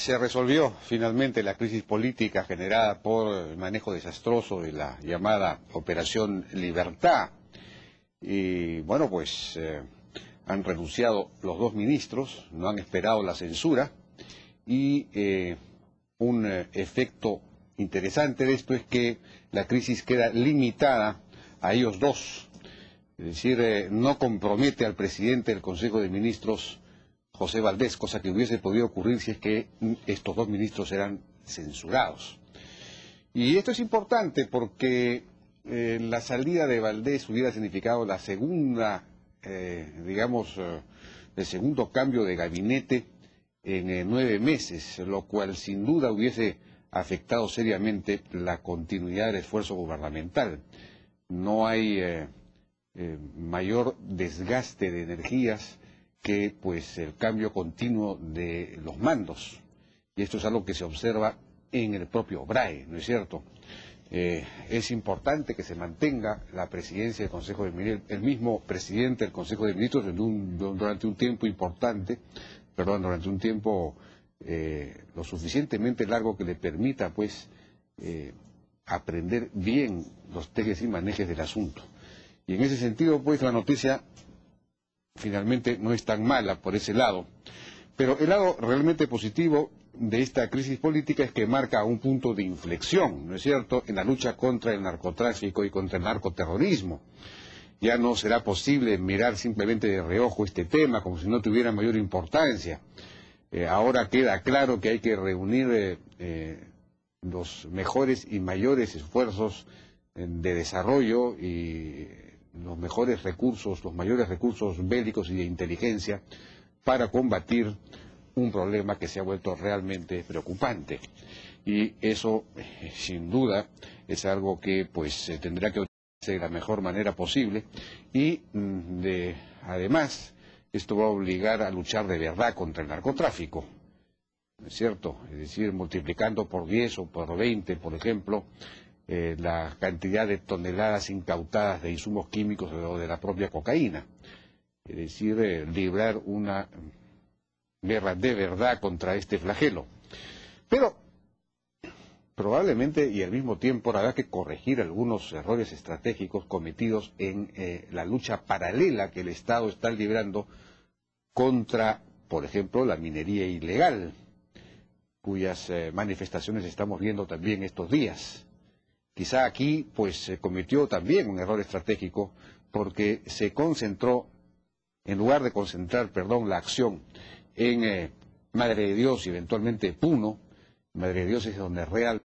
se resolvió finalmente la crisis política generada por el manejo desastroso de la llamada Operación Libertad. Y bueno, pues han renunciado los dos ministros, no han esperado la censura y un efecto interesante de esto es que la crisis queda limitada a ellos dos. Es decir, no compromete al presidente del Consejo de Ministros, José Valdés, cosa que hubiese podido ocurrir si es que estos dos ministros eran censurados. Y esto es importante porque la salida de Valdés hubiera significado la segunda, el segundo cambio de gabinete en 9 meses, lo cual sin duda hubiese afectado seriamente la continuidad del esfuerzo gubernamental. No hay mayor desgaste de energías que pues el cambio continuo de los mandos, y esto es algo que se observa en el propio BRAE, ¿no es cierto? Es importante que se mantenga la presidencia del Consejo de Ministros, el mismo presidente del Consejo de Ministros durante un tiempo durante un tiempo lo suficientemente largo que le permita pues aprender bien los tejes y manejes del asunto. Y en ese sentido pues la noticia finalmente no es tan mala por ese lado, pero el lado realmente positivo de esta crisis política es que marca un punto de inflexión, ¿no es cierto?, en la lucha contra el narcotráfico y contra el narcoterrorismo. Ya no será posible mirar simplemente de reojo este tema como si no tuviera mayor importancia. Ahora queda claro que hay que reunir los mejores y mayores esfuerzos de desarrollo y los mayores recursos bélicos y de inteligencia para combatir un problema que se ha vuelto realmente preocupante. Y eso, sin duda, es algo que pues tendrá que hacerse de la mejor manera posible y además esto va a obligar a luchar de verdad contra el narcotráfico, ¿no es cierto? Es decir, multiplicando por 10 o por 20, por ejemplo, la cantidad de toneladas incautadas de insumos químicos o de la propia cocaína. Es decir, librar una guerra de verdad contra este flagelo. Pero probablemente y al mismo tiempo habrá que corregir algunos errores estratégicos cometidos en la lucha paralela que el Estado está librando contra, por ejemplo, la minería ilegal, cuyas manifestaciones estamos viendo también estos días. Quizá aquí pues se cometió también un error estratégico porque se concentró, en lugar de concentrar, la acción en Madre de Dios y eventualmente Puno. Madre de Dios es donde realmente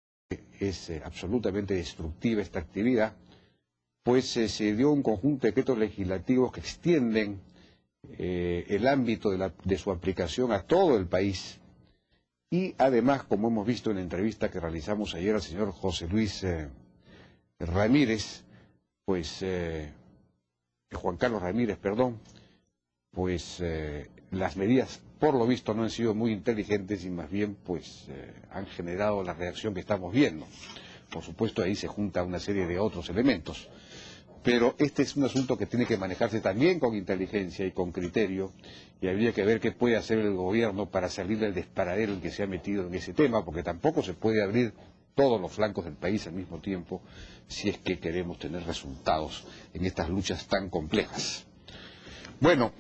es absolutamente destructiva esta actividad, pues se dio un conjunto de decretos legislativos que extienden el ámbito de su aplicación a todo el país. Y además, como hemos visto en la entrevista que realizamos ayer al señor José Luis Ramírez, pues Juan Carlos Ramírez, pues las medidas por lo visto no han sido muy inteligentes y más bien pues han generado la reacción que estamos viendo. Por supuesto ahí se junta una serie de otros elementos, pero este es un asunto que tiene que manejarse también con inteligencia y con criterio, y habría que ver qué puede hacer el gobierno para salir del desparadero en que se ha metido en ese tema, porque tampoco se puede abrir todos los flancos del país al mismo tiempo si es que queremos tener resultados en estas luchas tan complejas. Bueno,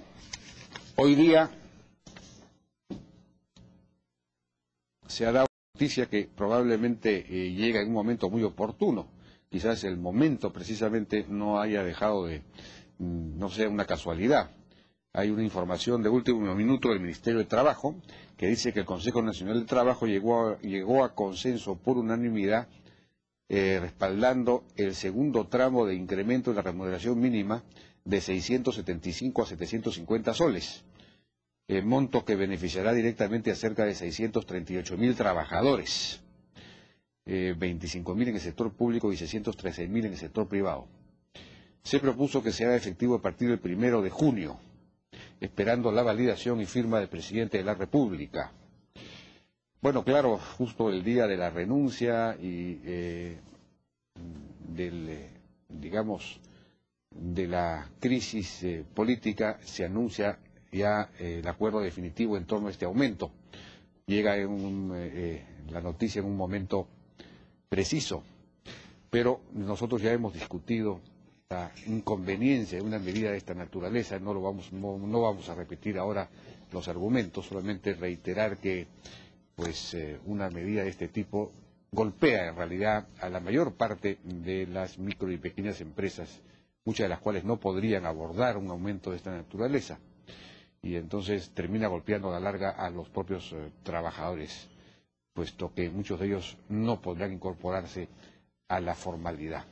hoy día se ha dado noticia que probablemente llega en un momento muy oportuno. Quizás el momento precisamente no haya dejado de, no sea una casualidad. Hay una información de último minuto del Ministerio de Trabajo que dice que el Consejo Nacional de Trabajo llegó a consenso por unanimidad respaldando el segundo tramo de incremento de la remuneración mínima de 675 a 750 soles. Monto que beneficiará directamente a cerca de 638.000 trabajadores, 25.000 en el sector público y 613.000 en el sector privado. Se propuso que se haga efectivo a partir del 1 de junio, esperando la validación y firma del presidente de la República. Bueno, claro, justo el día de la renuncia y de la crisis política se anuncia ya el acuerdo definitivo en torno a este aumento. llega la noticia en un momento preciso, pero nosotros ya hemos discutido la inconveniencia de una medida de esta naturaleza, no vamos a repetir ahora los argumentos, solamente reiterar que pues una medida de este tipo golpea en realidad a la mayor parte de las micro y pequeñas empresas, muchas de las cuales no podrían abordar un aumento de esta naturaleza, y entonces termina golpeando a la larga a los propios trabajadores, puesto que muchos de ellos no podrán incorporarse a la formalidad.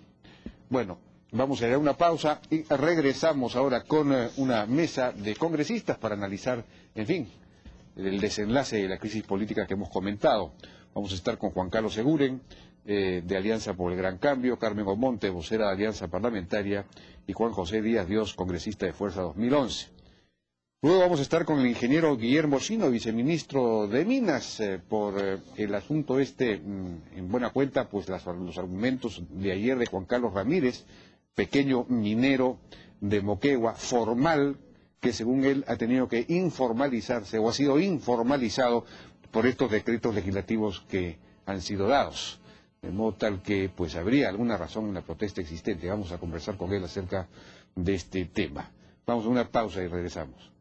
Bueno, vamos a dar una pausa y regresamos ahora con una mesa de congresistas para analizar, en fin, el desenlace de la crisis política que hemos comentado. Vamos a estar con Juan Carlos Seguren, de Alianza por el Gran Cambio, Carmen Omonte, vocera de Alianza Parlamentaria, y Juan José Díaz Dios, congresista de Fuerza 2011. Luego vamos a estar con el ingeniero Guillermo Sino, viceministro de Minas, por el asunto en buena cuenta, pues los argumentos de ayer de Juan Carlos Ramírez, pequeño minero de Moquegua, formal, que según él ha tenido que informalizarse o ha sido informalizado por estos decretos legislativos que han sido dados. De modo tal que pues habría alguna razón en la protesta existente. Vamos a conversar con él acerca de este tema. Vamos a una pausa y regresamos.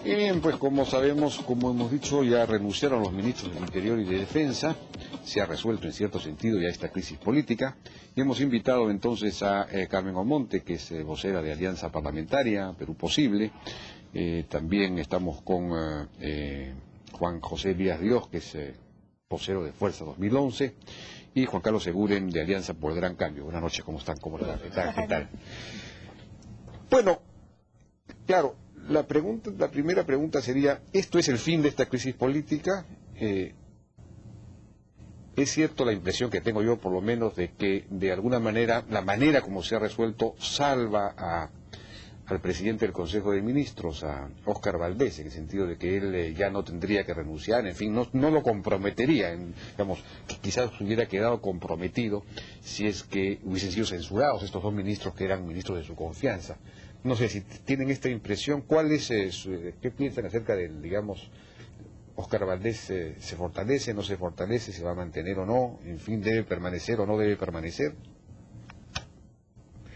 Y bien, pues como sabemos, como hemos dicho, ya renunciaron los ministros del Interior y de Defensa, se ha resuelto en cierto sentido ya esta crisis política, y hemos invitado entonces a Carmen Omonte, que es vocera de Alianza Parlamentaria, Perú Posible, también estamos con Juan José Díaz Dios, que es vocero de Fuerza 2011, y Juan Carlos Seguren, de Alianza por el Gran Cambio. Buenas noches, ¿cómo están? ¿Cómo están? ¿Qué tal? Bueno, claro, la primera pregunta sería, ¿esto es el fin de esta crisis política? Es cierto la impresión que tengo yo, por lo menos, de que de alguna manera, la manera como se ha resuelto salva al presidente del Consejo de Ministros, a Óscar Valdés, en el sentido de que él ya no tendría que renunciar, en fin, no lo comprometería, digamos, quizás hubiera quedado comprometido si es que hubiesen sido censurados estos dos ministros que eran ministros de su confianza. No sé si tienen esta impresión. ¿Qué piensan acerca del, digamos, Óscar Valdés se fortalece, no se fortalece, se va a mantener o no, en fin, debe permanecer o no debe permanecer?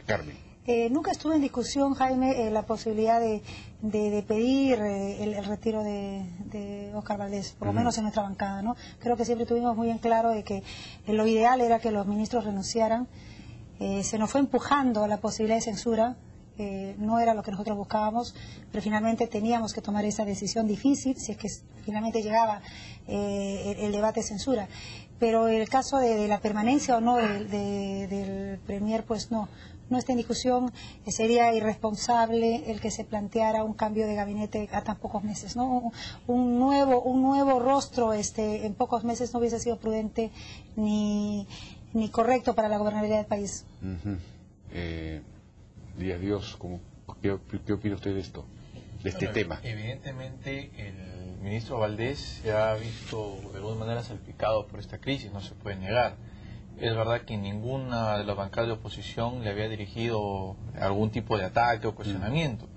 Carmen. Nunca estuvo en discusión, Jaime, la posibilidad de pedir el retiro de Óscar Valdés, por lo menos en nuestra bancada, ¿no? Creo que siempre tuvimos muy en claro de que lo ideal era que los ministros renunciaran. Se nos fue empujando la posibilidad de censura. No era lo que nosotros buscábamos, pero finalmente teníamos que tomar esa decisión difícil, si es que finalmente llegaba el debate de censura. Pero el caso de la permanencia o no del Premier, pues no está en discusión. Sería irresponsable el que se planteara un cambio de gabinete a tan pocos meses, ¿no? Un nuevo rostro en pocos meses no hubiese sido prudente ni correcto para la gobernabilidad del país. Díaz Dios, ¿qué opina usted de esto, de este tema? Evidentemente el ministro Valdés se ha visto de alguna manera salpicado por esta crisis, no se puede negar. Es verdad que ninguna de las bancadas de oposición le había dirigido algún tipo de ataque o cuestionamiento.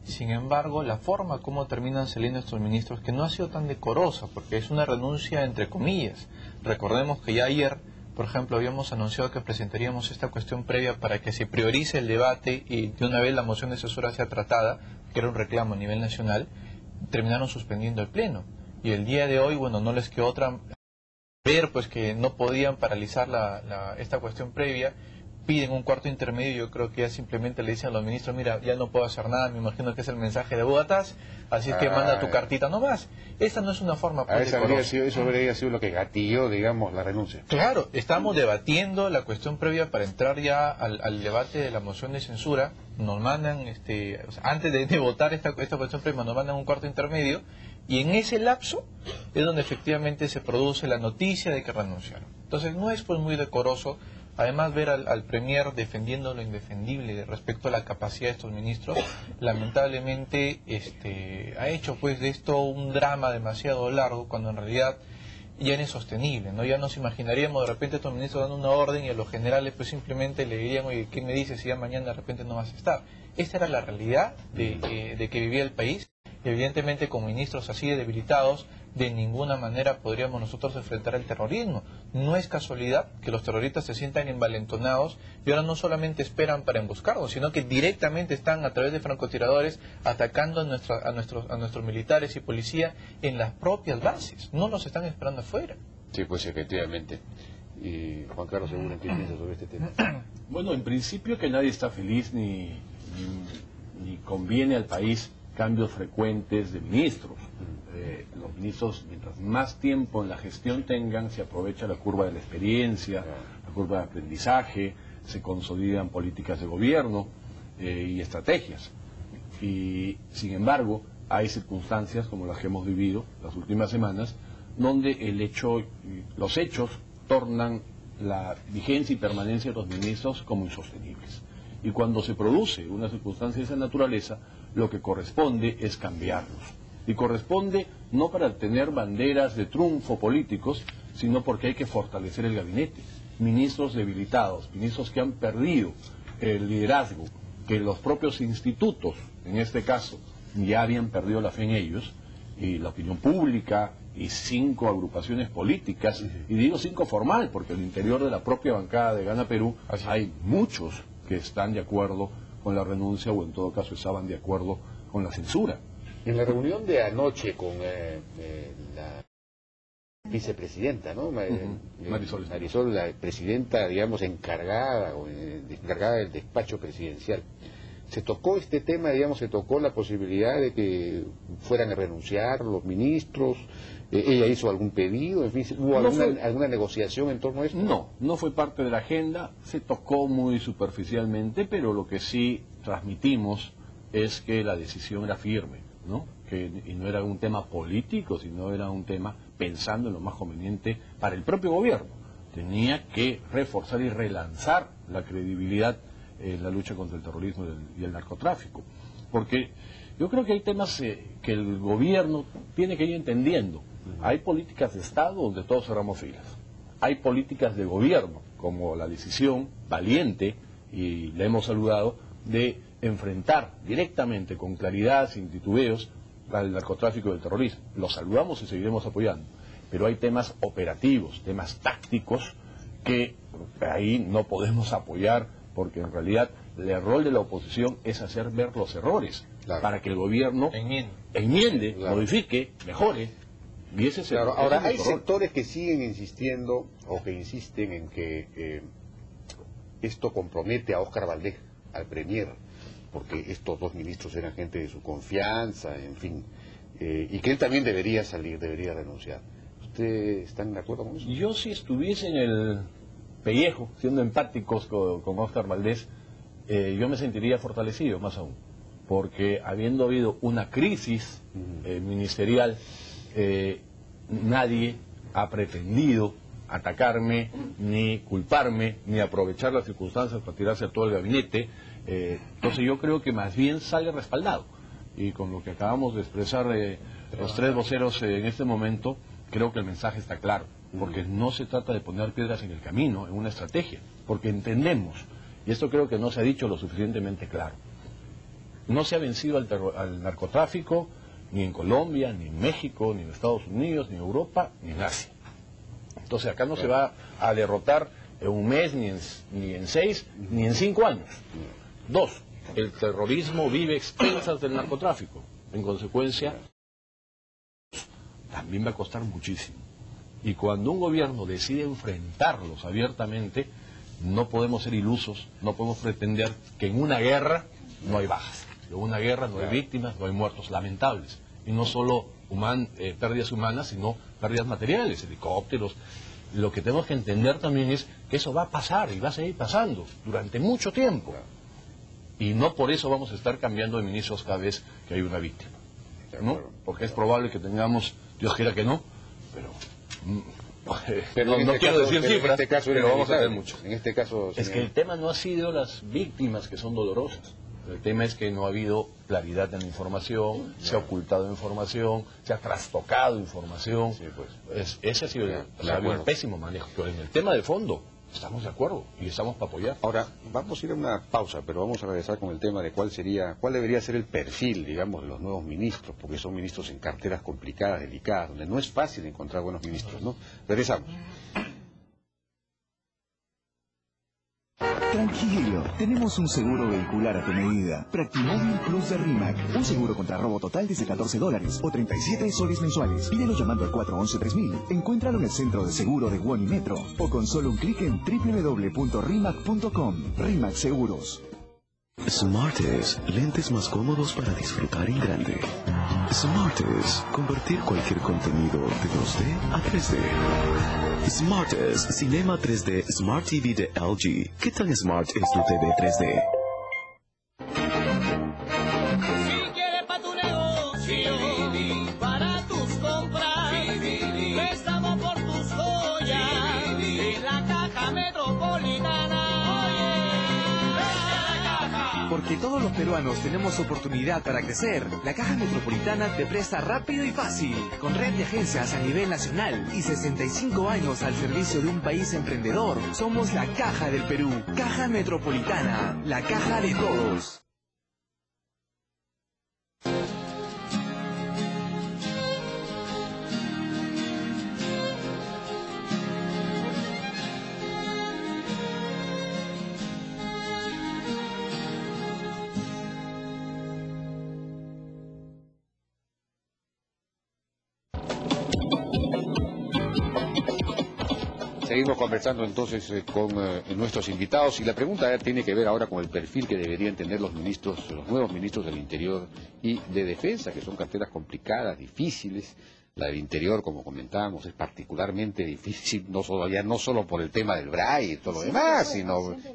Sin embargo, la forma como terminan saliendo estos ministros, que no ha sido tan decorosa, porque es una renuncia entre comillas. Recordemos que ya ayer, por ejemplo, habíamos anunciado que presentaríamos esta cuestión previa para que se priorice el debate y de una vez la moción de censura sea tratada, que era un reclamo a nivel nacional. Terminaron suspendiendo el pleno. Y el día de hoy, bueno, no les quedó otra ver pues que no podían paralizar esta cuestión previa. Piden un cuarto intermedio. Yo creo que ya simplemente le dicen a los ministros, mira, ya no puedo hacer nada, me imagino que es el mensaje de Bogotas, así es que manda tu cartita nomás. Esta no es una forma eso habría sido lo que gatilló, digamos, la renuncia. Claro, estamos debatiendo la cuestión previa para entrar ya al debate de la moción de censura. Nos mandan, antes de votar esta cuestión previa, nos mandan un cuarto intermedio, y en ese lapso es donde efectivamente se produce la noticia de que renunciaron. Entonces no es pues muy decoroso. Además, ver al Premier defendiendo lo indefendible respecto a la capacidad de estos ministros, lamentablemente ha hecho pues de esto un drama demasiado largo, cuando en realidad ya es insostenible, ¿no? Ya nos imaginaríamos de repente a estos ministros dando una orden y a los generales pues simplemente le dirían, oye, ¿qué me dices si ya mañana de repente no vas a estar? Esta era la realidad de que vivía el país. Evidentemente con ministros así de debilitados, de ninguna manera podríamos nosotros enfrentar el terrorismo. No es casualidad que los terroristas se sientan envalentonados y ahora no solamente esperan para emboscarnos, sino que directamente están a través de francotiradores atacando a nuestros militares y policía en las propias bases. No los están esperando afuera. Sí, pues efectivamente. Y Juan Carlos Segura, ¿qué piensa sobre este tema? Bueno, en principio que nadie está feliz ni conviene al país cambios frecuentes de ministros. Los ministros, mientras más tiempo en la gestión tengan, se aprovecha la curva de la experiencia, la curva de aprendizaje, se consolidan políticas de gobierno y estrategias. Y sin embargo, hay circunstancias como las que hemos vivido las últimas semanas, donde los hechos tornan la vigencia y permanencia de los ministros como insostenibles. Y cuando se produce una circunstancia de esa naturaleza, lo que corresponde es cambiarlos. Y corresponde no para tener banderas de triunfo políticos, sino porque hay que fortalecer el gabinete. Ministros debilitados, ministros que han perdido el liderazgo, que los propios institutos, en este caso, ya habían perdido la fe en ellos, y la opinión pública, y 5 agrupaciones políticas, y digo 5 formal, porque al interior de la propia bancada de Gana Perú hay muchos que están de acuerdo con la renuncia, o en todo caso estaban de acuerdo con la censura. En la reunión de anoche con la vicepresidenta, ¿no? Marisol, la presidenta, digamos, encargada del despacho presidencial, se tocó este tema, digamos, se tocó la posibilidad de que fueran a renunciar los ministros. ¿Ella hizo algún pedido? En fin, ¿hubo alguna negociación en torno a esto? No fue parte de la agenda, se tocó muy superficialmente, pero lo que sí transmitimos es que la decisión era firme, ¿no? Y no era un tema político, sino era un tema pensando en lo más conveniente para el propio gobierno. Tenía que reforzar y relanzar la credibilidad en la lucha contra el terrorismo y el narcotráfico. Porque yo creo que hay temas que el gobierno tiene que ir entendiendo. Hay políticas de Estado donde todos cerramos filas. Hay políticas de gobierno, como la decisión valiente, y la hemos saludado, de enfrentar directamente, con claridad, sin titubeos, al narcotráfico y el terrorismo. Lo saludamos y seguiremos apoyando. Pero hay temas operativos, temas tácticos, que ahí no podemos apoyar, porque en realidad el rol de la oposición es hacer ver los errores, para que el gobierno enmiende, modifique, mejore. Y ese es el, ahora, ese hay es rol. sectores que siguen insistiendo, o que insisten en que esto compromete a Óscar Valdés, al premier, porque estos 2 ministros eran gente de su confianza, en fin, y que él también debería salir, debería renunciar. ¿Ustedes están de acuerdo con eso? Yo, si estuviese en el pellejo, siendo empáticos con Óscar Valdés, yo me sentiría fortalecido, más aún, porque habiendo habido una crisis ministerial, nadie ha pretendido atacarme, ni culparme, ni aprovechar las circunstancias para tirarse a todo el gabinete. Entonces yo creo que más bien sale respaldado. Y con lo que acabamos de expresar los 3 voceros en este momento, creo que el mensaje está claro. Porque no se trata de poner piedras en el camino, en una estrategia. Porque entendemos, y esto creo que no se ha dicho lo suficientemente claro, no se ha vencido al narcotráfico ni en Colombia, ni en México, ni en Estados Unidos, ni en Europa, ni en Asia. Entonces acá no se va a derrotar en un mes, ni en 6, ni en 5 años. 2, el terrorismo vive a expensas del narcotráfico. En consecuencia, también va a costar muchísimo. Y cuando un gobierno decide enfrentarlos abiertamente, no podemos ser ilusos, no podemos pretender que en una guerra no hay bajas. En una guerra no hay víctimas, no hay muertos lamentables. Y no solo pérdidas humanas, sino pérdidas materiales, helicópteros. Lo que tenemos que entender también es que eso va a pasar y va a seguir pasando durante mucho tiempo. Y no por eso vamos a estar cambiando de ministros cada vez que hay una víctima, ¿no? Porque es probable que tengamos, Dios quiera que no, pero no quiero decir cifras, pero vamos a tener muchos. En este caso, es que el tema no ha sido las víctimas, que son dolorosas. El tema es que no ha habido claridad en la información, se ha ocultado información, se ha trastocado información. Sí, pues. Ese ha sido ha habido un pésimo manejo. Pero en el tema de fondo, estamos de acuerdo y estamos para apoyar. Ahora, vamos a ir a una pausa, pero vamos a regresar con el tema de cuál debería ser el perfil, digamos, de los nuevos ministros, porque son ministros en carteras complicadas, delicadas, donde no es fácil encontrar buenos ministros, ¿no? Regresamos. Tranquilo, tenemos un seguro vehicular a tu medida. Practimóvil Plus de RIMAC. Un seguro contra robo total desde $14 o 37 soles mensuales. Pídelo llamando al 411-3000. Encuéntralo en el centro de seguro de Guoni Metro o con solo un clic en www.rimac.com. RIMAC Seguros. Smartest, lentes más cómodos para disfrutar en grande. Smartest, convertir cualquier contenido de 2D a 3D. Smartest, Cinema 3D Smart TV de LG. ¿Qué tan smart es tu TV 3D? Si quieres para tu negocio, para tus compras, estamos por tus joyas, en la Caja Metropolitana. Porque todos los peruanos tenemos oportunidad para crecer, la Caja Metropolitana te presta rápido y fácil, con red de agencias a nivel nacional y 65 años al servicio de un país emprendedor. Somos la Caja del Perú. Caja Metropolitana, la caja de todos. Seguimos conversando entonces con nuestros invitados y la pregunta tiene que ver ahora con el perfil que deberían tener los nuevos ministros del Interior y de Defensa, que son carteras complicadas, difíciles. La del Interior, como comentábamos, es particularmente difícil, no solo por el tema del BRAE y todo lo demás,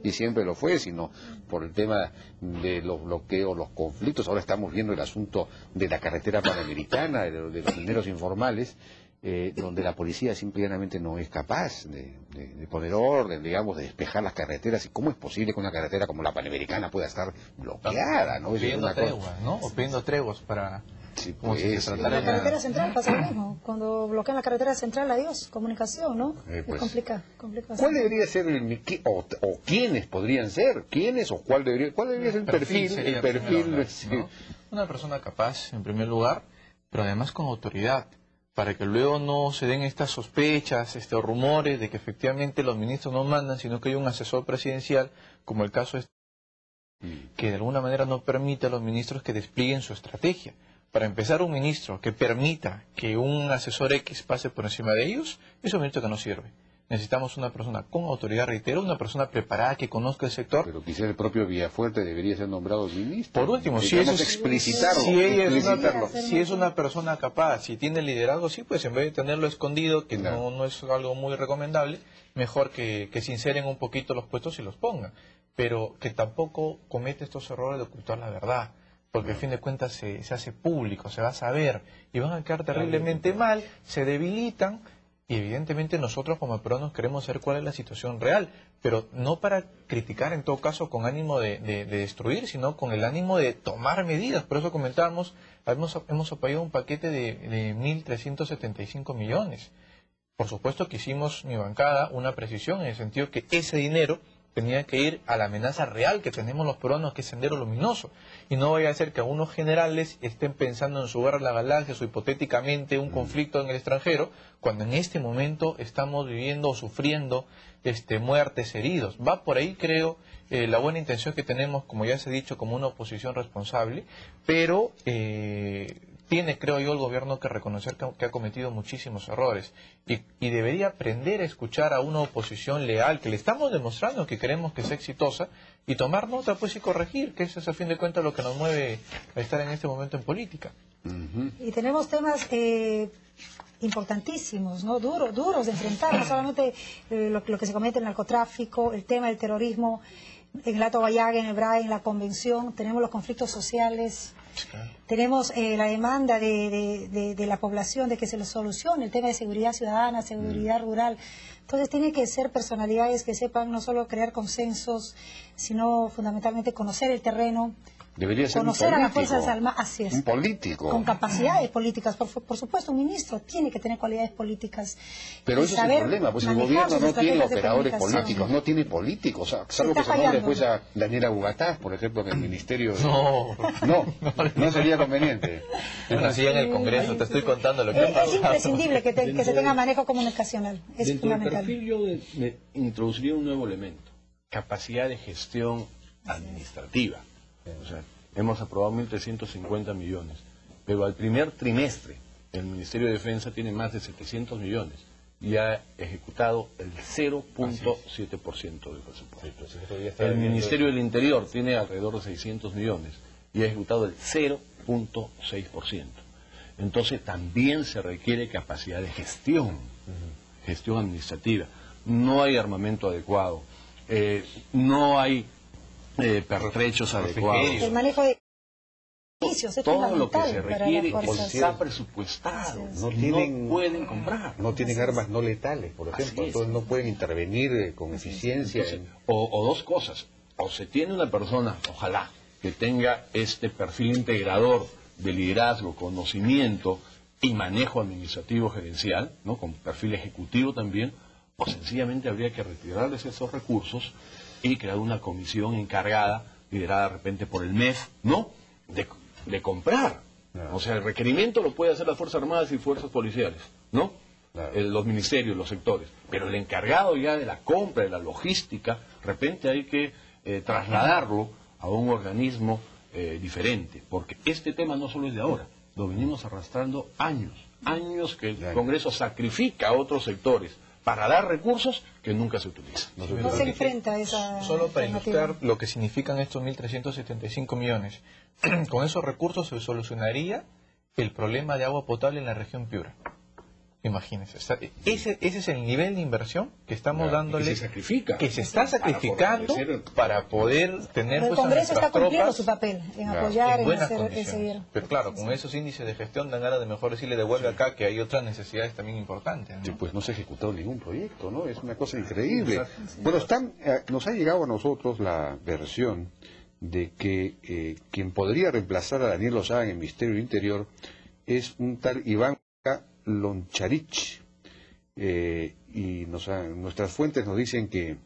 y siempre lo fue, sino por el tema de los bloqueos, los conflictos. Ahora estamos viendo el asunto de la carretera panamericana, de los mineros informales, donde la policía simplemente no es capaz de poner orden, digamos, de despejar las carreteras. ¿Y cómo es posible que una carretera como la Panamericana pueda estar bloqueada? ¿No? Pidiendo treguas, ¿no? O pidiendo treguas para... Sí, como si se tratara en la carretera central pasa lo mismo. Cuando bloquean la carretera central, adiós, comunicación, ¿no? Pues, es complicado. ¿Cuál debería ser o quiénes podrían ser? ¿Quiénes o cuál debería ser el perfil? El perfil, ¿no? Una persona capaz, en primer lugar, pero además con autoridad, para que luego no se den estas sospechas, estos rumores de que efectivamente los ministros no mandan, sino que hay un asesor presidencial, como el caso que de alguna manera no permite a los ministros que desplieguen su estrategia. Para empezar, un ministro que permita que un asesor X pase por encima de ellos, es un ministro que no sirve. Necesitamos una persona con autoridad, reitero, una persona preparada que conozca el sector. Pero quizás el propio Villafuerte debería ser nombrado ministro. Por último, si es una persona capaz, si tiene liderazgo, sí, pues en vez de tenerlo escondido, que no es algo muy recomendable, mejor que sinceren un poquito los puestos y los pongan. Pero que tampoco comete estos errores de ocultar la verdad. Porque al fin de cuentas se hace público, se va a saber, y van a quedar terriblemente mal, se debilitan, y evidentemente nosotros como peruanos queremos saber cuál es la situación real, pero no para criticar en todo caso con ánimo de destruir, sino con el ánimo de tomar medidas. Por eso comentábamos, hemos apoyado un paquete de 1.375 millones. Por supuesto que hicimos, mi bancada, una precisión en el sentido que ese dinero tenía que ir a la amenaza real que tenemos los peruanos, que es Sendero Luminoso. Y no vaya a ser que algunos generales estén pensando en su guerra a la galaxia o hipotéticamente un conflicto en el extranjero, cuando en este momento estamos viviendo o sufriendo muertes, heridos. Va por ahí, creo, la buena intención que tenemos, como ya se ha dicho, como una oposición responsable, pero tiene, creo yo, el gobierno que reconocer que ha cometido muchísimos errores y debería aprender a escuchar a una oposición leal, que le estamos demostrando que queremos que sea exitosa, y tomar nota pues y corregir, que eso es a fin de cuentas lo que nos mueve a estar en este momento en política. Y tenemos temas importantísimos, ¿no? Duros de enfrentar, no solamente lo que se comete en el narcotráfico, el tema del terrorismo, en el Alto Bayague, en el BRAE, en la Convención, tenemos los conflictos sociales. Tenemos la demanda de la población de que se les solucione el tema de seguridad ciudadana, seguridad rural. Entonces tiene que ser personalidades que sepan no solo crear consensos, sino fundamentalmente conocer el terreno, Debería ser conocer un a las político, Fuerzas Armadas, así es. un político. Con capacidades políticas, por supuesto, un ministro tiene que tener cualidades políticas. Pero y ese es el saber problema, pues el manejar gobierno sus no tiene estrategias de operadores comunicación. políticos, no tiene políticos, salvo que se nombre fallando. pues a Daniela Bugatá, por ejemplo, en el ministerio de... No. No sería conveniente. Una silla en el Congreso, te estoy contando lo que Es imprescindible que se tenga manejo comunicacional, es Dentro del fundamental. perfil yo le introduciría un nuevo elemento, capacidad de gestión administrativa. O sea, hemos aprobado 1.350 millones, pero al primer trimestre el Ministerio de Defensa tiene más de 700 millones y ha ejecutado el 0.7% del presupuesto. El Ministerio del Interior tiene alrededor de 600 millones y ha ejecutado el 0.6%. Entonces también se requiere capacidad de gestión, gestión administrativa. No hay armamento adecuado, no hay pertrechos adecuados. El manejo de servicios es Todo lo que fundamental se para requiere las fuerzas. está presupuestado. No tienen- No pueden comprar. No tienen armas no letales, por ejemplo, Así es. entonces no pueden intervenir con eficiencia. Entonces, o dos cosas, o se tiene una persona, ojalá, que tenga este perfil integrador de liderazgo, conocimiento y manejo administrativo gerencial, ¿no? Con perfil ejecutivo también, o sencillamente habría que retirarles esos recursos y crear una comisión encargada, liderada de repente por el MEF, ¿no? De comprar. Claro. O sea, el requerimiento lo puede hacer las Fuerzas Armadas y Fuerzas Policiales, ¿no? Claro. Los ministerios, los sectores. Pero el encargado ya de la compra, de la logística, de repente hay que trasladarlo a un organismo diferente. Porque este tema no solo es de ahora, lo venimos arrastrando años que el Claro. Congreso sacrifica a otros sectores para dar recursos que nunca se utilizan. No se enfrenta a esa Solo para alternativa. ilustrar lo que significan estos 1.375 millones. Con esos recursos se solucionaría el problema de agua potable en la región Piura. Imagínense. Ese es el nivel de inversión que estamos dándole, que se sacrifica. que se está sacrificando para poder tener El pues, a Congreso está nuestras cumpliendo tropas su papel en Claro. apoyar, en en buenas hacer condiciones. seguir. Pero claro, con esos índices de gestión dan ganas de mejor decirle devuelve acá que hay otras necesidades también importantes, ¿no? Sí, pues no se ha ejecutado ningún proyecto, ¿no? Es una cosa increíble. Bueno, nos ha llegado a nosotros la versión de que quien podría reemplazar a Daniel Lozada en el Ministerio del Interior es un tal Iván Loncharich. Y nuestras fuentes nos dicen que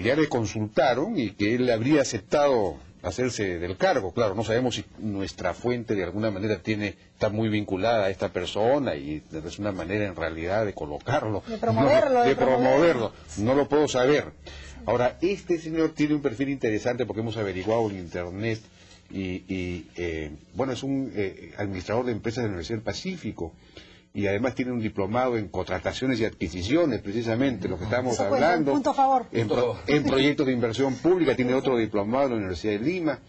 ya le consultaron y que él habría aceptado hacerse del cargo. Claro, no sabemos si nuestra fuente de alguna manera está muy vinculada a esta persona y es una manera en realidad de colocarlo, De promoverlo, de promoverlo. No lo puedo saber. Ahora, este señor tiene un perfil interesante porque hemos averiguado en internet y bueno, es un administrador de empresas de la Universidad del Pacífico. Y además tiene un diplomado en contrataciones y adquisiciones, precisamente, lo que estamos Eso cuenta, hablando. un punto a favor. En proyectos de inversión pública, tiene otro diplomado en la Universidad de Lima.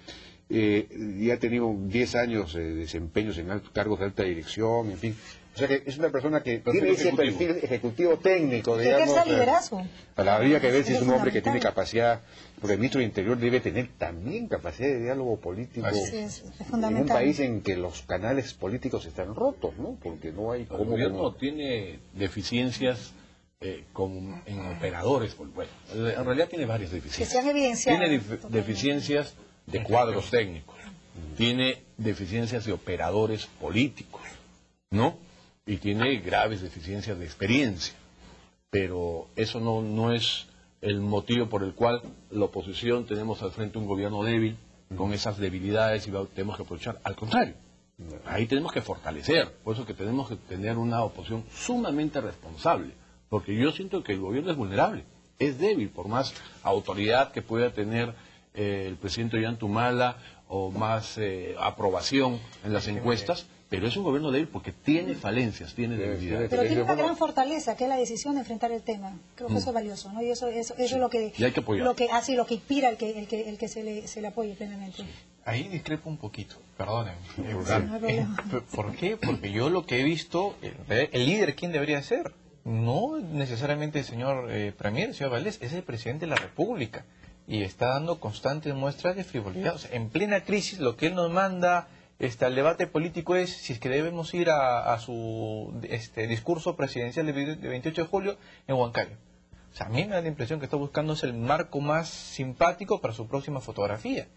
Y ha tenido 10 años de desempeños en cargos de alta dirección, en fin. O sea que es una persona que tiene ese perfil ejecutivo técnico, Que digamos. ejerza liderazgo. Habría que ver si es un hombre que tiene fundamental. capacidad, porque el ministro del Interior debe tener también capacidad de diálogo político. Así Sí, es En un fundamental. país en que los canales políticos están rotos, ¿no? Porque no hay El cómo... gobierno tiene deficiencias en operadores. Bueno, en realidad tiene varias Que deficiencias. se han evidenciado. Tiene totalmente. deficiencias de cuadros técnicos. Tiene deficiencias de operadores políticos, ¿no? Y tiene graves deficiencias de experiencia. Pero eso no es el motivo por el cual la oposición tenemos al frente un gobierno débil, con esas debilidades y tenemos que aprovechar. Al contrario, ahí tenemos que fortalecer. Por eso que tenemos que tener una oposición sumamente responsable. Porque yo siento que el gobierno es vulnerable, es débil, por más autoridad que pueda tener el presidente Ollantumala o más aprobación en las encuestas, pero es un gobierno débil porque tiene falencias, tiene debilidades. Pero tiene una gran fortaleza, que es la decisión de enfrentar el tema. Creo que eso es valioso, ¿no? Y eso es lo que... Y hay que apoyar. Lo que inspira el que se le apoye plenamente. Ahí discrepo un poquito, perdonen. Sí, no hay problema. ¿Por qué? Porque yo lo que he visto, el líder, ¿quién debería ser? No necesariamente el señor Premier, el señor Valdés, es el presidente de la República. Y está dando constantes muestras de frivolidad. O sea, en plena crisis, lo que él nos manda al debate político es si es que debemos ir a su discurso presidencial de 28 de julio en Huancayo. O sea, a mí me da la impresión que está buscando el marco más simpático para su próxima fotografía.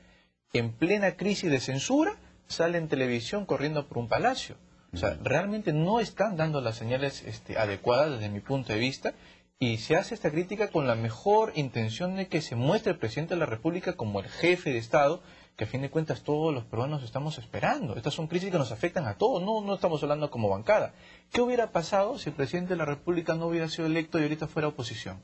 en plena crisis de censura, sale en televisión corriendo por un palacio. O sea, realmente no están dando las señales adecuadas desde mi punto de vista, y se hace esta crítica con la mejor intención de que se muestre el presidente de la República como el jefe de Estado, que a fin de cuentas todos los peruanos estamos esperando. Estas son crisis que nos afectan a todos, no estamos hablando como bancada. ¿Qué hubiera pasado si el presidente de la República no hubiera sido electo y ahorita fuera oposición?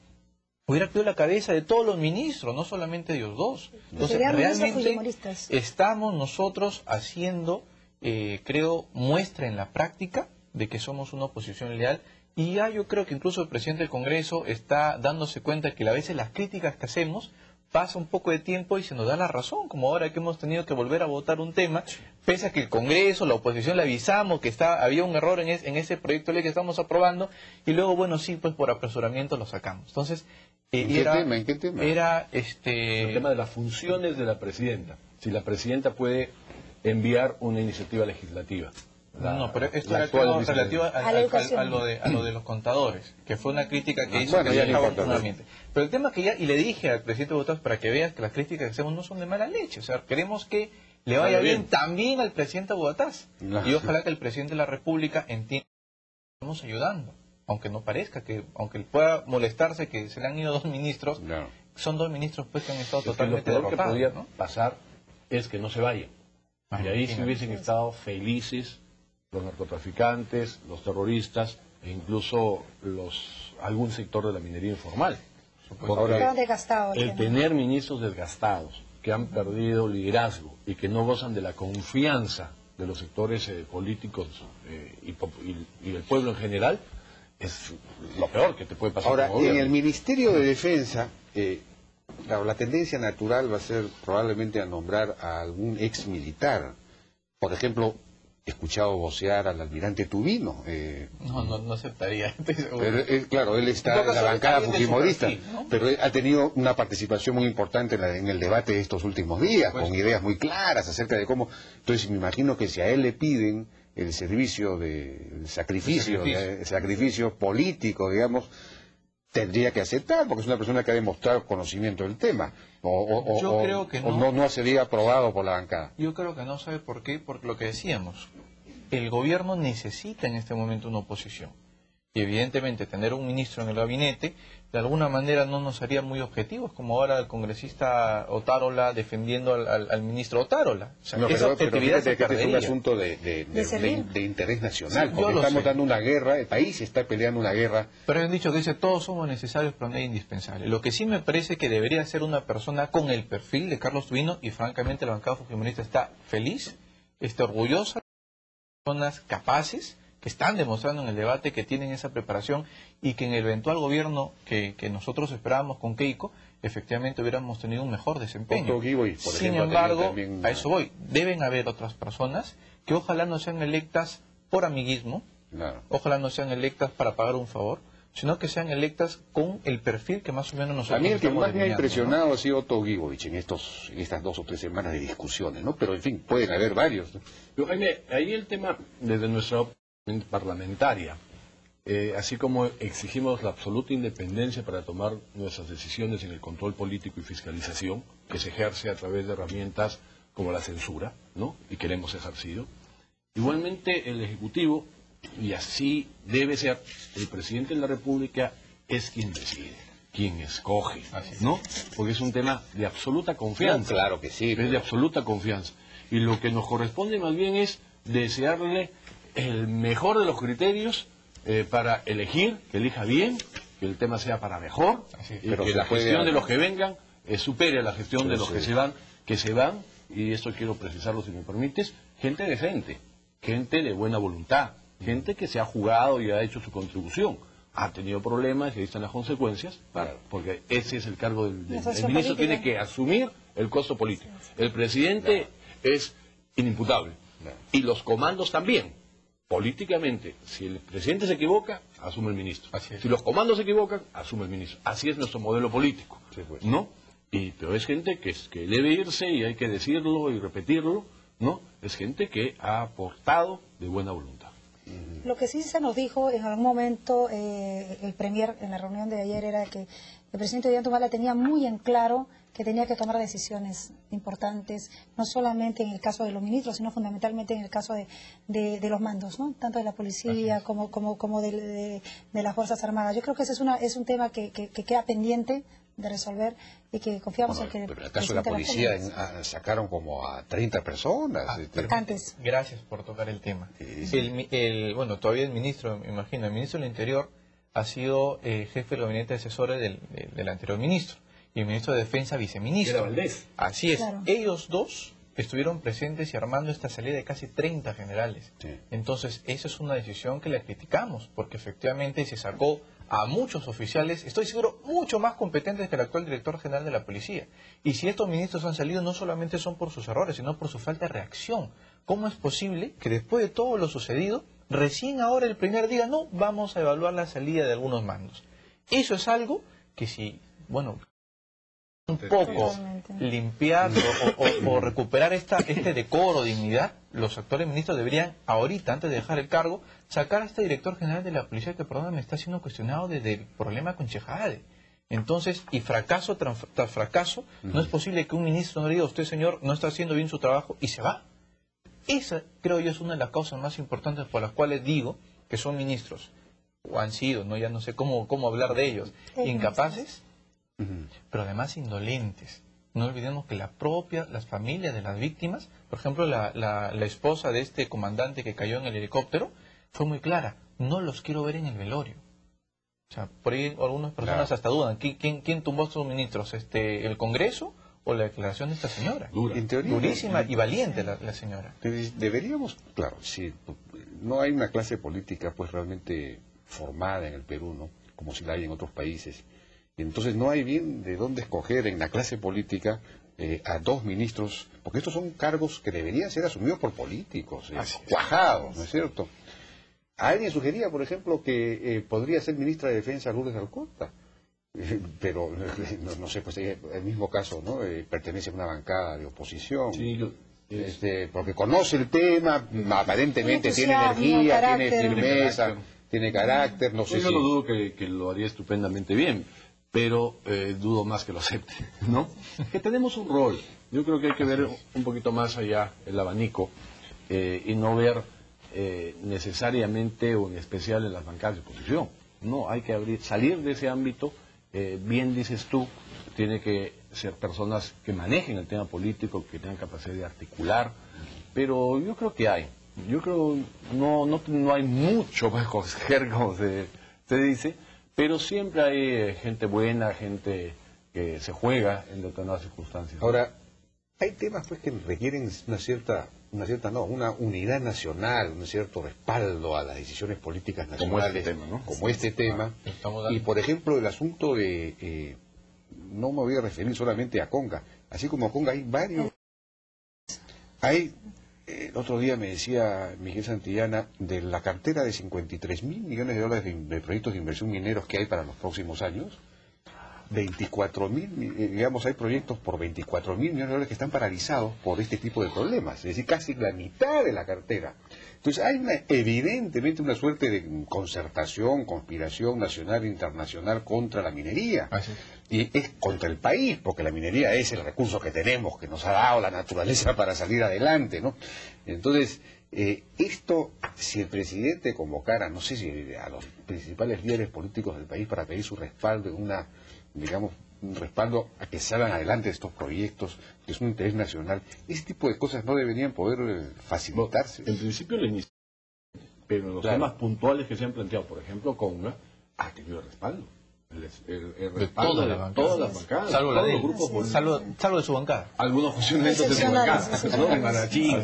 Hubiera perdido la cabeza de todos los ministros, no solamente de ellos dos. Entonces, realmente estamos nosotros haciendo, creo, muestra en la práctica de que somos una oposición leal, y ya yo creo que incluso el presidente del Congreso está dándose cuenta que a veces las críticas que hacemos pasa un poco de tiempo y se nos da la razón, como ahora que hemos tenido que volver a votar un tema, pese a que el Congreso, la oposición le avisamos que había un error en ese proyecto de ley que estamos aprobando, y luego, bueno, sí, pues por apresuramiento lo sacamos. Entonces, ¿En qué tema? El tema de las funciones de la presidenta. Si la presidenta puede enviar una iniciativa legislativa. No, pero esto era relativo a lo de los contadores, que fue una crítica que hizo que ya estaba formalmente. Pero el tema que ya, y le dije al presidente Bottas para que veas que las críticas que hacemos no son de mala leche, o sea, queremos que le vaya bien también al presidente Bottas. Y ojalá que el presidente de la República entienda que estamos ayudando, aunque no parezca, aunque pueda molestarse que se le han ido 2 ministros, son 2 ministros pues que han estado totalmente derrotados. Lo que podría pasar es que no se vayan. Y ahí si hubiesen estado felices los narcotraficantes, los terroristas e incluso algún sector de la minería informal. Ahora, el tener ministros desgastados, que han perdido liderazgo y que no gozan de la confianza de los sectores políticos y del pueblo en general, es lo peor que te puede pasar. Ahora, en el Ministerio de Defensa, la tendencia natural va a ser probablemente a nombrar a algún ex militar. Por ejemplo, he escuchado vocear al almirante Tubino. No aceptaría. Pero, claro, él está en la bancada fujimorista, ¿no? Pero él ha tenido una participación muy importante en el debate de estos últimos días, con ideas muy claras acerca de cómo. Entonces, me imagino que si a él le piden el servicio el sacrificio político, digamos, tendría que aceptar, porque es una persona que ha demostrado conocimiento del tema. Yo creo que no. No sería aprobado por la bancada. Yo creo que no. ¿Sabe por qué? Porque lo que decíamos, el gobierno necesita en este momento una oposición. Y evidentemente tener un ministro en el gabinete de alguna manera no nos haría muy objetivos, como ahora el congresista Otárola defendiendo al ministro Otárola. O sea, pero fíjate que este es un asunto de interés nacional, porque estamos dando una guerra, el país está peleando una guerra. Pero han dicho que todos somos necesarios, pero no es indispensable. Lo que sí me parece que debería ser una persona con el perfil de Carlos Tubino, y francamente la bancada fujimorista está feliz, está orgullosa, personas capaces, que están demostrando en el debate que tienen esa preparación, y que en el eventual gobierno que nosotros esperábamos con Keiko, efectivamente hubiéramos tenido un mejor desempeño. Sin embargo, a eso voy, deben haber otras personas que ojalá no sean electas por amiguismo, ojalá no sean electas para pagar un favor, sino que sean electas con el perfil que más o menos nosotros. A mí el que más me ha impresionado ha sido Otto Gibovich en estas 2 o 3 semanas de discusiones, ¿no? Pero en fin, pueden haber varios, ¿no? Pero, Jaime, ahí el tema desde nuestra parlamentaria, así como exigimos la absoluta independencia para tomar nuestras decisiones en el control político y fiscalización, que se ejerce a través de herramientas como la censura, ¿no? Y que hemos ejercido. Igualmente el Ejecutivo, y así debe ser, el presidente de la República es quien decide, quien escoge, ¿no? Porque es un tema de absoluta confianza. Claro que sí. Es de absoluta confianza. Y lo que nos corresponde más bien es desearle el mejor de los criterios para elegir, que elija bien, que el tema sea para mejor, y que la gestión de los que vengan supere a la gestión de los que se van, y esto quiero precisarlo si me permites, gente decente, gente de buena voluntad, gente que se ha jugado y ha hecho su contribución. Ha tenido problemas y ahí están las consecuencias, porque ese es el cargo del ministro, tiene que asumir el costo político. El presidente es inimputable, y los comandos también. Políticamente, si el presidente se equivoca, asume el ministro. Si los comandos se equivocan, asume el ministro. Así es nuestro modelo político, ¿no? Pero es gente que debe irse, y hay que decirlo y repetirlo, ¿no? Es gente que ha aportado de buena voluntad. Lo que sí se nos dijo en algún momento el Premier en la reunión de ayer era que el presidente Ollanta tenía muy en claro que tenía que tomar decisiones importantes, no solamente en el caso de los ministros, sino fundamentalmente en el caso de los mandos, ¿no? Tanto de la policía como de las Fuerzas Armadas. Yo creo que ese es un tema que queda pendiente de resolver y que confiamos en que... Pero en el caso de la policía sacaron como a 30 personas. Antes. Gracias por tocar el tema. Sí. Bueno, todavía el ministro, me imagino, el ministro del Interior ha sido jefe del gabinete de asesores del anterior ministro. Y el ministro de Defensa, viceministro. Era Valdés. Así es. Claro. Ellos dos estuvieron presentes y armando esta salida de casi 30 generales. Sí. Entonces, esa es una decisión que la criticamos, porque efectivamente se sacó a muchos oficiales, estoy seguro, mucho más competentes que el actual director general de la policía. Y si estos ministros han salido, no solamente son por sus errores, sino por su falta de reacción. ¿Cómo es posible que después de todo lo sucedido, recién ahora el Premier diga, no, vamos a evaluar la salida de algunos mandos? Eso es algo que si, bueno, un poco limpiar o recuperar este decoro, dignidad, los actuales ministros deberían ahorita, antes de dejar el cargo, sacar a este director general de la policía que, perdóname, está siendo cuestionado desde el problema con Chejade. Entonces, y fracaso tras fracaso, no es posible que un ministro no diga, usted señor no está haciendo bien su trabajo y se va. Esa, creo yo, es una de las causas más importantes por las cuales digo que son ministros, o han sido, no ya no sé cómo hablar de ellos, incapaces, pero además indolentes. No olvidemos que las familias de las víctimas, por ejemplo, la esposa de este comandante que cayó en el helicóptero, fue muy clara, no los quiero ver en el velorio. O sea, por ahí algunas personas hasta dudan, ¿quién tumbó a estos ministros? ¿El Congreso o la declaración de esta señora? En teoría, durísima y valiente la señora. Deberíamos, claro, si no hay una clase política pues realmente formada en el Perú, ¿no? Como si la hay en otros países. Entonces no hay bien de dónde escoger en la clase política a dos ministros, porque estos son cargos que deberían ser asumidos por políticos, cuajados, ¿no es cierto? Alguien sugería, por ejemplo, que podría ser ministra de Defensa Lourdes Alcorta, pero no sé, pues el mismo caso, ¿no? Pertenece a una bancada de oposición. Sí, porque conoce el tema, aparentemente tiene energía, carácter, tiene firmeza, tiene carácter, no sé yo no dudo que lo haría estupendamente bien, pero dudo más que lo acepte, ¿no? Que tenemos un rol. Yo creo que hay que ver un poquito más allá el abanico y no ver necesariamente o en especial en las bancadas de oposición. No, hay que salir de ese ámbito. Bien dices tú, tiene que ser personas que manejen el tema político, que tengan capacidad de articular, pero yo creo que hay. Yo creo no hay mucho para escoger, como se dice, pero siempre hay gente buena, gente que se juega en determinadas circunstancias. Ahora, hay temas pues que requieren una unidad nacional, un cierto respaldo a las decisiones políticas nacionales, como este tema. Y por ejemplo, el asunto de, no me voy a referir solamente a Conga, así como a Conga hay varios. El otro día me decía Miguel Santillana, de la cartera de 53.000 millones de dólares de proyectos de inversión mineros que hay para los próximos años, 24.000, digamos, hay proyectos por 24.000 millones de dólares que están paralizados por este tipo de problemas, es decir, casi la mitad de la cartera. Entonces hay evidentemente una suerte de concertación, conspiración nacional e internacional contra la minería. Y es contra el país, porque la minería es el recurso que tenemos, que nos ha dado la naturaleza para salir adelante, ¿no? Entonces, esto, si el presidente convocara, no sé si a los principales líderes políticos del país para pedir su respaldo en un respaldo a que salgan adelante estos proyectos, que es un interés nacional, ese tipo de cosas no deberían poder facilitarse. En principio la iniciativa, pero los temas puntuales que se han planteado, por ejemplo, Conga, ha tenido respaldo. El respaldo de todas las bancadas, salvo todos los grupos políticos. Salvo de su bancada. Algunos funcionamientos de su bancada, ¿no? De Marachín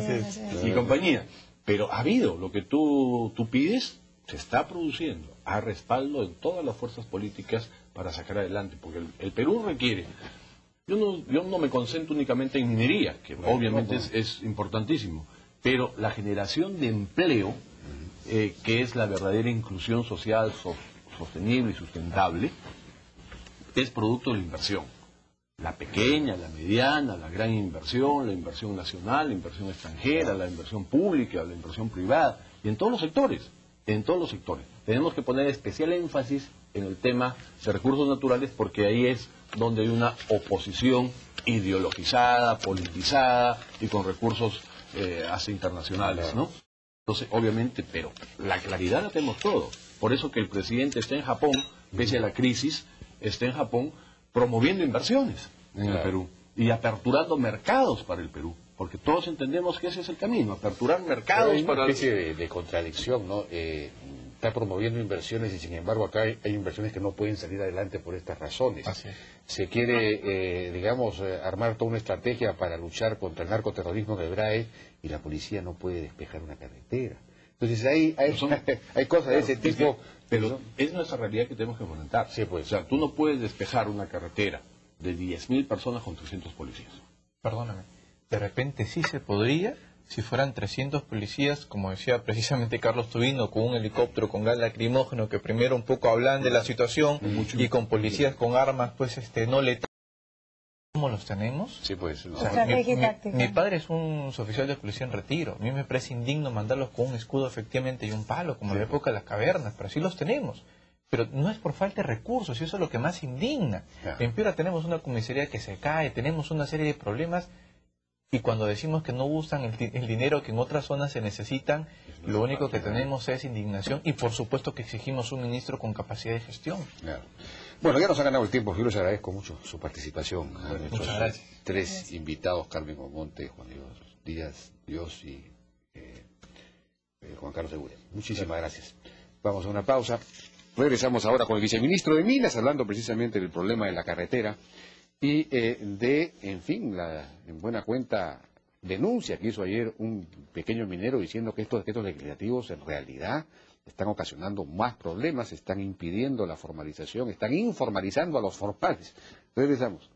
y compañía. Pero ha habido, lo que tú pides, se está produciendo. Hay respaldo en todas las fuerzas políticas para sacar adelante, porque el Perú requiere. Yo no me concentro únicamente en minería, que obviamente es importantísimo, pero la generación de empleo, que es la verdadera inclusión social sostenible y sustentable, es producto de la inversión. La pequeña, la mediana, la gran inversión, la inversión nacional, la inversión extranjera, la inversión pública, la inversión privada, y en todos los sectores. en todos los sectores. Tenemos que poner especial énfasis en el tema de recursos naturales porque ahí es donde hay una oposición ideologizada, politizada y con recursos hasta internacionales, ¿no? Entonces, obviamente, pero la claridad la tenemos todo. Por eso que el presidente está en Japón, pese a la crisis, está en Japón promoviendo inversiones en el Perú y aperturando mercados para el Perú. Porque todos entendemos que ese es el camino, aperturar mercados para... Hay una especie de contradicción, ¿no? Está promoviendo inversiones y sin embargo acá hay inversiones que no pueden salir adelante por estas razones. Así es. Se quiere, armar toda una estrategia para luchar contra el narcoterrorismo en el BRAE y la policía no puede despejar una carretera. Entonces hay cosas de ese tipo. Pero es nuestra realidad que tenemos que enfrentar. Sí, pues. O sea, tú no puedes despejar una carretera de 10.000 personas con 300 policías. Perdóname, de repente sí se podría si fueran 300 policías, como decía precisamente Carlos Tubino, con un helicóptero con gas lacrimógeno que primero un poco hablan de la situación y con policías con armas pues no letales. ¿Cómo los tenemos? Sí, pues. O sea, mi padre es un oficial de policía en retiro. A mí me parece indigno mandarlos con un escudo efectivamente y un palo, como en la época de las cavernas, pero así los tenemos. Pero no es por falta de recursos, y eso es lo que más indigna. En Piura tenemos una comisaría que se cae, tenemos una serie de problemas, y cuando decimos que no usan el dinero que en otras zonas se necesitan, lo único que tenemos es indignación, y por supuesto que exigimos un ministro con capacidad de gestión. Claro. Bueno, ya nos ha ganado el tiempo. Yo les agradezco mucho su participación. Muchas gracias. Tres invitados, Carmen Omonte, Juan Díaz Dios y Juan Carlos Segura. Muchísimas gracias. Vamos a una pausa. Regresamos ahora con el viceministro de Minas, hablando precisamente del problema de la carretera y en buena cuenta, denuncia que hizo ayer un pequeño minero diciendo que estos decretos legislativos en realidad están ocasionando más problemas, están impidiendo la formalización, están informalizando a los formales. Regresamos.